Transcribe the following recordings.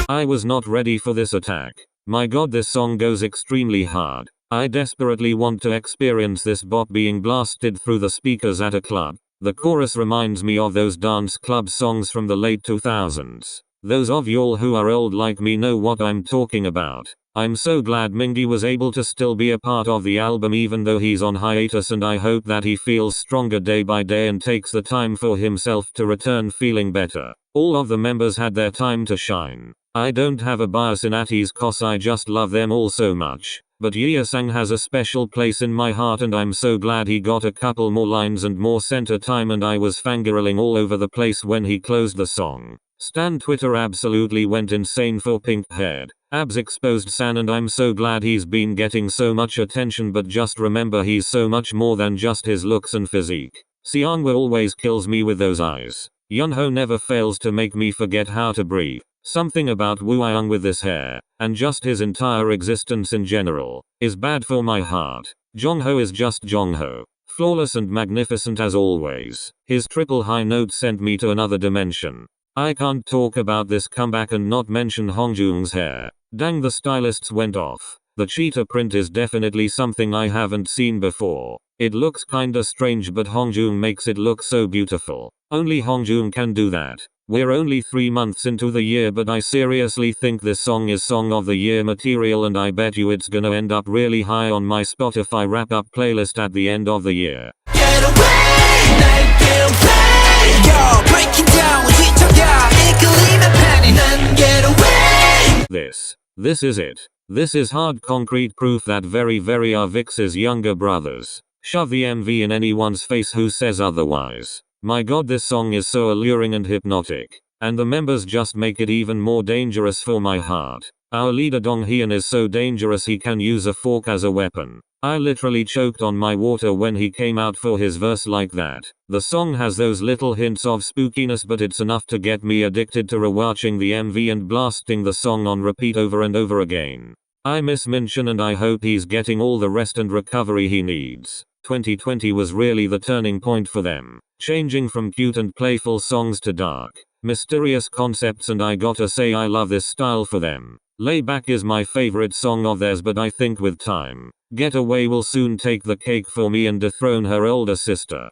I was not ready for this attack. My god, this song goes extremely hard. I desperately want to experience this bop being blasted through the speakers at a club. The chorus reminds me of those dance club songs from the late 2000s. Those of y'all who are old like me know what I'm talking about. I'm so glad Mingi was able to still be a part of the album even though he's on hiatus, and I hope that he feels stronger day by day and takes the time for himself to return feeling better. All of the members had their time to shine. I don't have a bias in ATEEZ cause I just love them all so much. But Yeosang has a special place in my heart, and I'm so glad he got a couple more lines and more center time, and I was fangirling all over the place when he closed the song. Stan Twitter absolutely went insane for pink haired. Abs exposed San, and I'm so glad he's been getting so much attention, but just remember he's so much more than just his looks and physique. Seungwoo always kills me with those eyes. Yunho never fails to make me forget how to breathe. Something about Wooyoung with this hair, and just his entire existence in general, is bad for my heart. Jongho is just Jongho. Flawless and magnificent as always. His triple high note sent me to another dimension. I can't talk about this comeback and not mention Hongjoong's hair. Dang, the stylists went off. The cheetah print is definitely something I haven't seen before. It looks kinda strange, but Hongjoong makes it look so beautiful. Only Hongjoong can do that. We're only 3 months into the year, but I seriously think this song is Song of the Year material, and I bet you it's gonna end up really high on my Spotify wrap-up playlist at the end of the year. Get away, get away. You're breaking down, get away. This is it. This is hard concrete proof that very are Vix's younger brothers. Shove the MV in anyone's face who says otherwise. My god, this song is so alluring and hypnotic. And the members just make it even more dangerous for my heart. Our leader Donghyun is so dangerous he can use a fork as a weapon. I literally choked on my water when he came out for his verse like that. The song has those little hints of spookiness, but it's enough to get me addicted to rewatching the MV and blasting the song on repeat over and over again. I miss Minchin, and I hope he's getting all the rest and recovery he needs. 2020 was really the turning point for them. Changing from cute and playful songs to dark, mysterious concepts, and I gotta say I love this style for them. Lay Back is my favorite song of theirs, but I think with time, Get Away will soon take the cake for me and dethrone her older sister.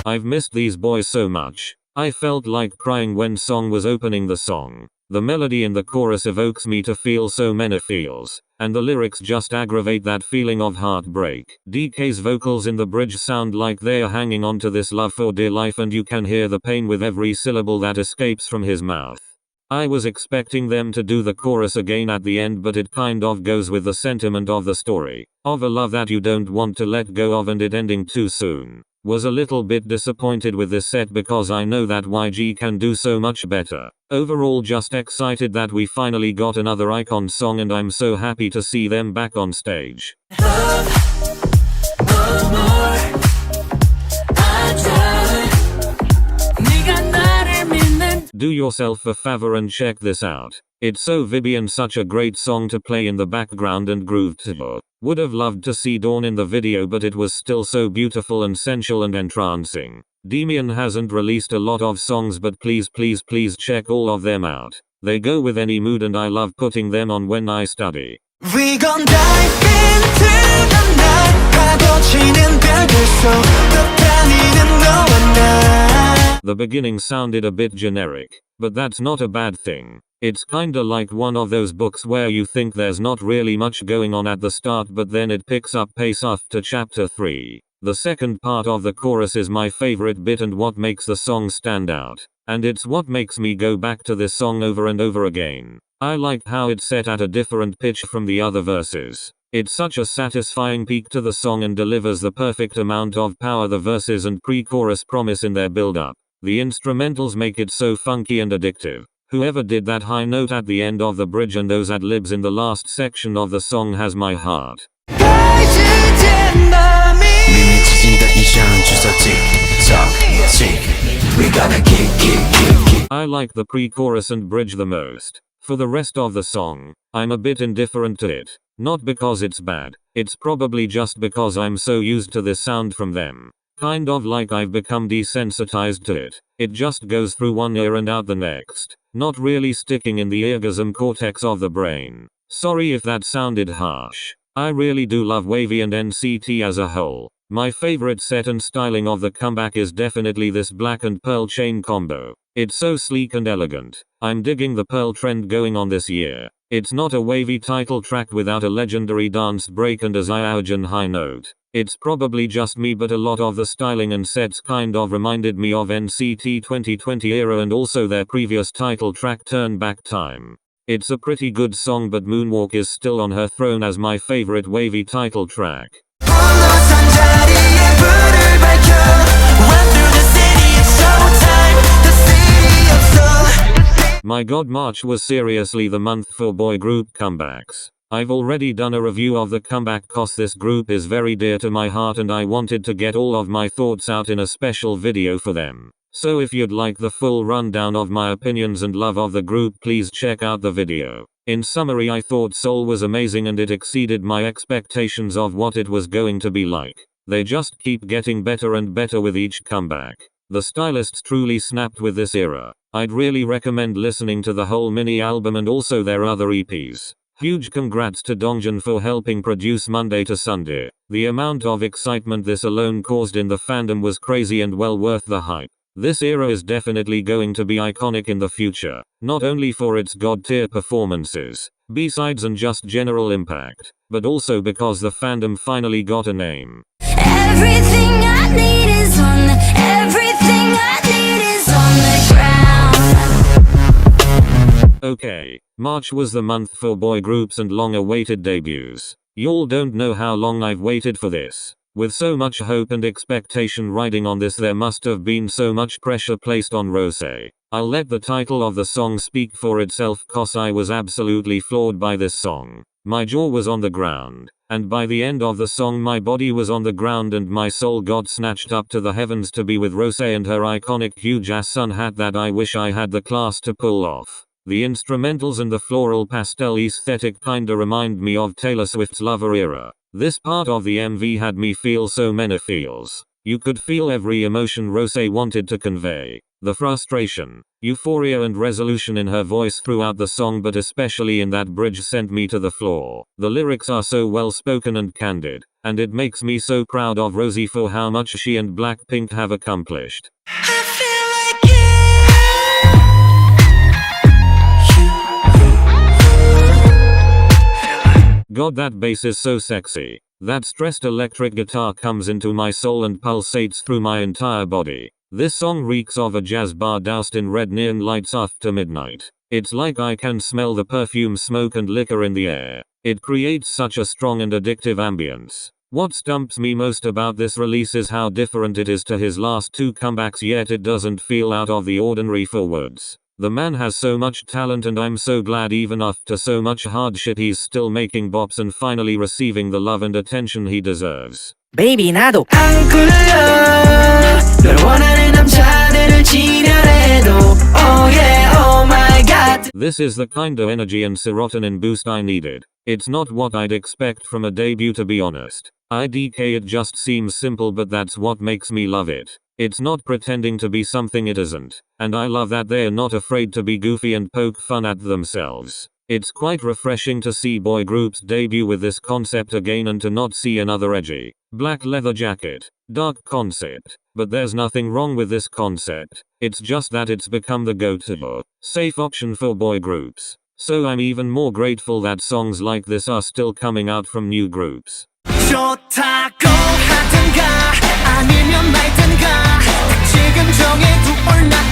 I've missed these boys so much. I felt like crying when Song was opening the song. The melody in the chorus evokes me to feel so many feels, and the lyrics just aggravate that feeling of heartbreak. DK's vocals in the bridge sound like they are hanging on to this love for dear life, and you can hear the pain with every syllable that escapes from his mouth. I was expecting them to do the chorus again at the end, but it kind of goes with the sentiment of the story, of a love that you don't want to let go of, and it ending too soon. Was a little bit disappointed with this set because I know that YG can do so much better. Overall, just excited that we finally got another icon song, and I'm so happy to see them back on stage. Do yourself a favor and check this out. It's so vibey and such a great song to play in the background and groove to. Would have loved to see Dawn in the video, but it was still so beautiful and sensual and entrancing. Demian hasn't released a lot of songs, but please check all of them out. They go with any mood, and I love putting them on when I study. We gon' dive into the night. The beginning sounded a bit generic, but that's not a bad thing. It's kinda like one of those books where you think there's not really much going on at the start, but then it picks up pace after chapter 3. The second part of the chorus is my favorite bit and what makes the song stand out. And it's what makes me go back to this song over and over again. I like how it's set at a different pitch from the other verses. It's such a satisfying peak to the song and delivers the perfect amount of power the verses and pre-chorus promise in their build-up. The instrumentals make it so funky and addictive. Whoever did that high note at the end of the bridge and those ad-libs in the last section of the song has my heart. I like the pre-chorus and bridge the most. For the rest of the song, I'm a bit indifferent to it. Not because it's bad, it's probably just because I'm so used to this sound from them. Kind of like I've become desensitized to it. It just goes through one ear and out the next, not really sticking in the eargasm cortex of the brain. Sorry if that sounded harsh. I really do love Wavy and NCT as a whole. My favorite set and styling of the comeback is definitely this black and pearl chain combo. It's so sleek and elegant. I'm digging the pearl trend going on this year. It's not a wavy title track without a legendary dance break and a Zyuohjin high note. It's probably just me, but a lot of the styling and sets kind of reminded me of NCT 2020 era and also their previous title track Turn Back Time. It's a pretty good song, but Moonwalk is still on her throne as my favorite wavy title track. My god, March was seriously the month for boy group comebacks. I've already done a review of the comeback cause this group is very dear to my heart and I wanted to get all of my thoughts out in a special video for them. So if you'd like the full rundown of my opinions and love of the group, please check out the video. In summary, I thought Soul was amazing and it exceeded my expectations of what it was going to be like. They just keep getting better and better with each comeback. The stylists truly snapped with this era. I'd really recommend listening to the whole mini album and also their other EPs. Huge congrats to Dongjun for helping produce Monday to Sunday. The amount of excitement this alone caused in the fandom was crazy and well worth the hype. This era is definitely going to be iconic in the future, not only for its god-tier performances, B-sides and just general impact, but also because the fandom finally got a name. Everything I need is on the, everything I need is on the ground. Okay, March was the month for boy groups and long-awaited debuts. Y'all don't know how long I've waited for this. With so much hope and expectation riding on this, there must have been so much pressure placed on Rosé. I'll let the title of the song speak for itself cause I was absolutely floored by this song. My jaw was on the ground, and by the end of the song my body was on the ground and my soul got snatched up to the heavens to be with Rosé and her iconic huge ass sun hat that I wish I had the class to pull off. The instrumentals and the floral pastel aesthetic kinda remind me of Taylor Swift's Lover era. This part of the MV had me feel so many feels. You could feel every emotion Rosé wanted to convey. The frustration, euphoria and resolution in her voice throughout the song, but especially in that bridge, sent me to the floor. The lyrics are so well spoken and candid, and it makes me so proud of Rosé for how much she and Blackpink have accomplished. God, that bass is so sexy. That stressed electric guitar comes into my soul and pulsates through my entire body. This song reeks of a jazz bar doused in red neon lights after midnight. It's like I can smell the perfume, smoke and liquor in the air. It creates such a strong and addictive ambience. What stumps me most about this release is how different it is to his last two comebacks, yet it doesn't feel out of the ordinary for Woods. The man has so much talent and I'm so glad even after so much hardship he's still making bops and finally receiving the love and attention he deserves. Baby 나도 안 끌려 널 원하는 남자들을 지려해도 Oh yeah, oh my god. This is the kind of energy and serotonin boost I needed. It's not what I'd expect from a debut, to be honest. IDK, it just seems simple, but that's what makes me love it. It's not pretending to be something it isn't, and I love that they're not afraid to be goofy and poke fun at themselves. It's quite refreshing to see boy groups debut with this concept again and to not see another edgy, black leather jacket, dark concept. But there's nothing wrong with this concept, it's just that it's become the go-to, safe option for boy groups. So I'm even more grateful that songs like this are still coming out from new groups. 좋다고 하든가 아니면 말든가 지금 정해도 올라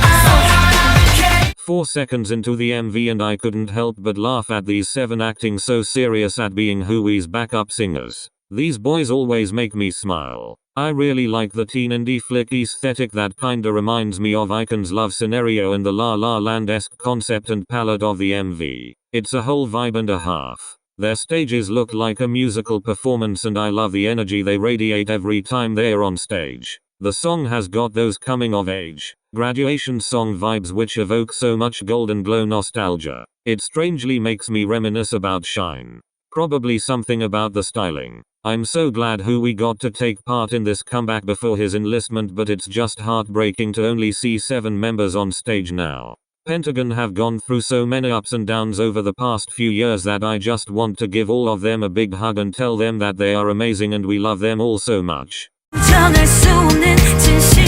4 seconds into the MV and I couldn't help but laugh at these 7 acting so serious at being Hui's backup singers. These boys always make me smile. I really like the teen indie flick aesthetic that kinda reminds me of Icon's Love Scenario and the La La Land-esque concept and palette of the MV. It's a whole vibe and a half. Their stages look like a musical performance and I love the energy they radiate every time they're on stage. The song has got those coming of age, graduation song vibes which evoke so much Golden Glow nostalgia. It strangely makes me reminisce about Shine. Probably something about the styling. I'm so glad we got to take part in this comeback before his enlistment, but it's just heartbreaking to only see 7 members on stage now. Pentagon have gone through so many ups and downs over the past few years that I just want to give all of them a big hug and tell them that they are amazing and we love them all so much. 전할 수 없는 진심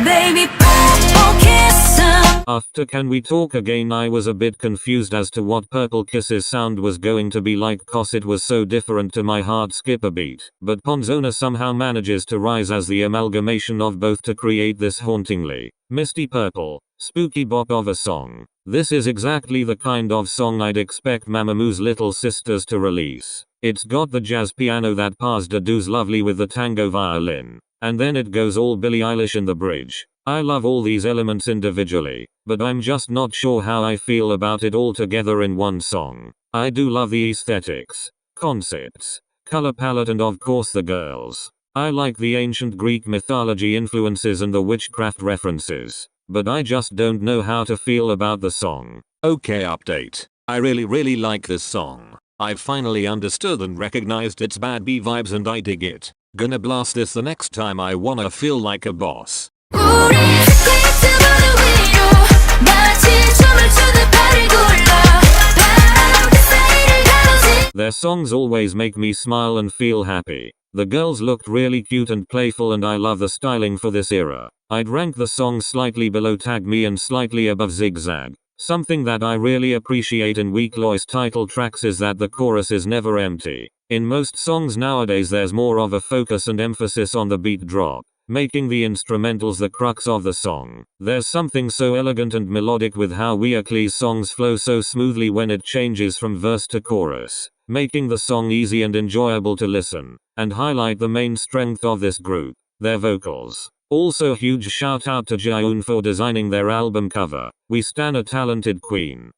Baby purple kiss After Can We Talk Again, I was a bit confused as to what Purple Kiss's sound was going to be like cause it was so different to my heart skip a beat, but Ponzona somehow manages to rise as the amalgamation of both to create this hauntingly misty purple, spooky bop of a song. This is exactly the kind of song I'd expect Mamamoo's Little Sisters to release. It's got the jazz piano that Paz does lovely with the tango violin, and then it goes all Billie Eilish in the bridge. I love all these elements individually, but I'm just not sure how I feel about it all together in one song. I do love the aesthetics, concepts, color palette, and of course the girls. I like the ancient Greek mythology influences and the witchcraft references, but I just don't know how to feel about the song. Okay, update. I really like this song. I've finally understood and recognized its bad B vibes and I dig it. Gonna blast this the next time I wanna feel like a boss. 우리 스케이트보드 위로 마치 춤을 추듯 발을 굴러 바로 그 사이를 가로지 Their songs always make me smile and feel happy. The girls looked really cute and playful and I love the styling for this era. I'd rank the song slightly below Tag Me and slightly above Zigzag. Something that I really appreciate in Weekly's title tracks is that the chorus is never empty. In most songs nowadays there's more of a focus and emphasis on the beat drop, making the instrumentals the crux of the song. There's something so elegant and melodic with how Weeekly's songs flow so smoothly when it changes from verse to chorus, making the song easy and enjoyable to listen, and highlight the main strength of this group, their vocals. Also huge shout out to Soeun for designing their album cover. We stan a talented queen.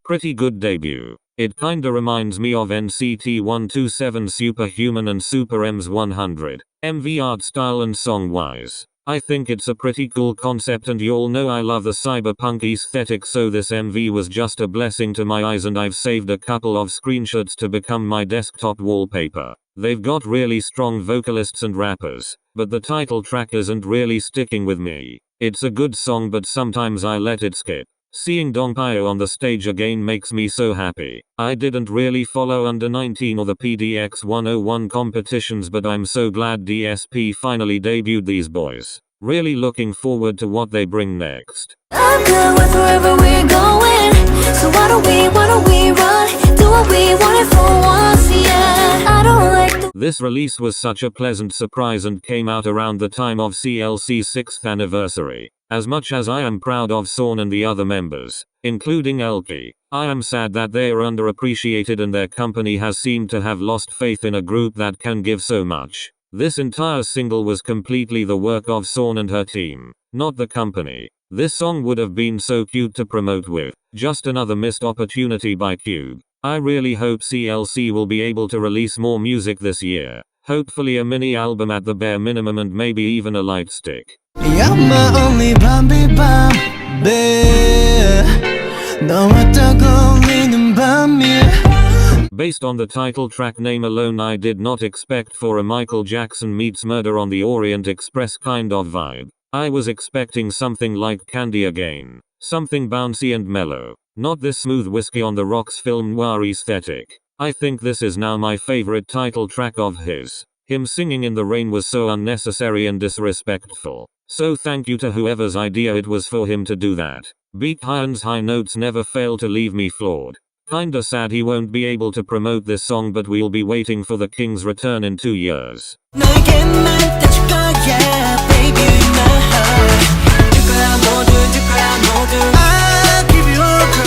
Pretty good debut. It kinda reminds me of NCT 127's Superhuman and Super M's 100. MV art style and song wise. I think it's a pretty cool concept and you all know I love the cyberpunk aesthetic, so this MV was just a blessing to my eyes and I've saved a couple of screenshots to become my desktop wallpaper. They've got really strong vocalists and rappers, but the title track isn't really sticking with me. It's a good song but sometimes I let it skip. Seeing Dongjun on the stage again makes me so happy. I didn't really follow under 19 or the PDX 101 competitions, but I'm so glad DSP finally debuted these boys. Really looking forward to what they bring next. I'm good with wherever we're going So why don't we run Do what we wanted for once, yeah I don't like the This release was such a pleasant surprise and came out around the time of CLC's 6th anniversary. As much as I am proud of Soeun and the other members, including Elki, I am sad that they are underappreciated and their company has seemed to have lost faith in a group that can give so much. This entire single was completely the work of Soeun and her team, not the company. This song would have been so cute to promote with. Just another missed opportunity by Cube. I really hope CLC will be able to release more music this year. Hopefully a mini album at the bare minimum and maybe even a light stick. You're my only baby. 너와 떠올리는 밤이야. Based on the title track name alone, I did not expect for a Michael Jackson meets Murder on the Orient Express kind of vibe. I was expecting something like Candy Again. Something bouncy and mellow. Not this smooth whiskey on the rocks film noir aesthetic. I think this is now my favorite title track of his. Him singing in the rain was so unnecessary and disrespectful. So thank you to whoever's idea it was for him to do that. Baekhyun's high notes never fail to leave me floored. Kinda sad he won't be able to promote this song, but we'll be waiting for the King's return in 2 years.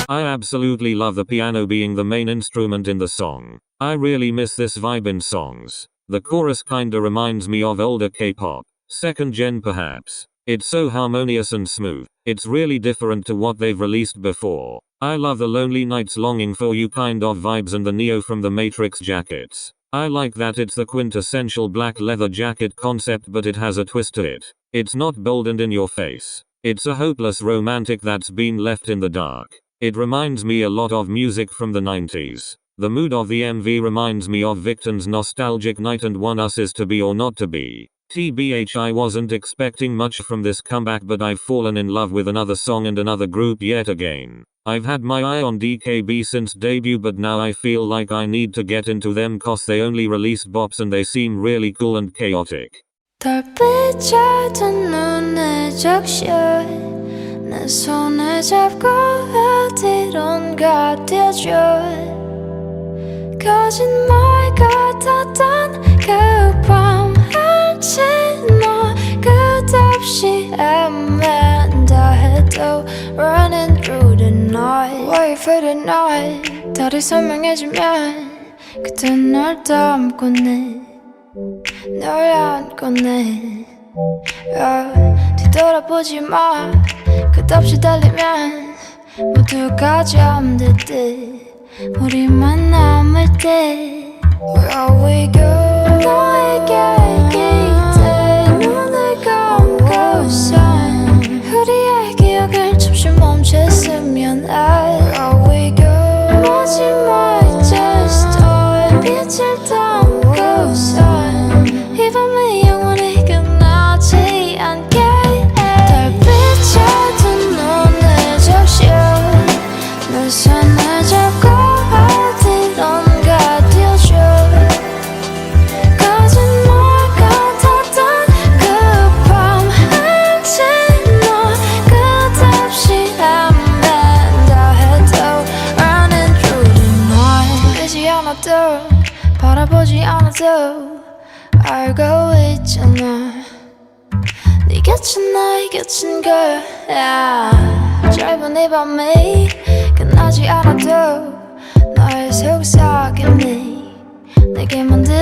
I absolutely love the piano being the main instrument in the song. I really miss this vibe in songs. The chorus kinda reminds me of older K-pop. Second gen perhaps. It's so harmonious and smooth. It's really different to what they've released before. I love the Lonely Nights Longing for You kind of vibes and the Neo from the Matrix jackets. I like that it's the quintessential black leather jacket concept, but it has a twist to it. It's not bold and in your face. It's a hopeless romantic that's been left in the dark. It reminds me a lot of music from the 90s. The mood of the MV reminds me of Victon's Nostalgic Night and One Us Is To Be or Not To Be. TBH, I wasn't expecting much from this comeback, but I've fallen in love with another song and another group yet again. I've had my eye on DKB since debut, but now I feel like I need to get into them cause they only release bops and they seem really cool and chaotic. 달빛에 든 눈에 적셔 내 손을 잡고 어디론가 뛰어줘 거짓말 같았던 그 밤 알지 너 끝없이 애매한다 해도 Running through the night Wait for the night 다리 설명해주면 그땐 널 담고네 널 안고네 뒤돌아보지 마 끝없이 달리면 모두가 잠들 때 우리만 남을 때 Where we go 너에게 기대 눈을 감고서 우리의 기억을 잠시 멈췄으면 Where we go 마지막 just 빛을 담고서 이 밤이 영원히 끝나지 않게 달빛에 든 눈을 적셔 내 손을 잡고 어디론가 뛰어줘 거짓말 같았던 그 밤 알지 너 끝없이 헤맨다 해도 Running through the night 보이지 않아도 바라보지 않아도 알고 있잖아 네 곁은 나의 곁인 거야 짧은 이 밤이 끝나지 않아도 너의 속삭임이 내게 만든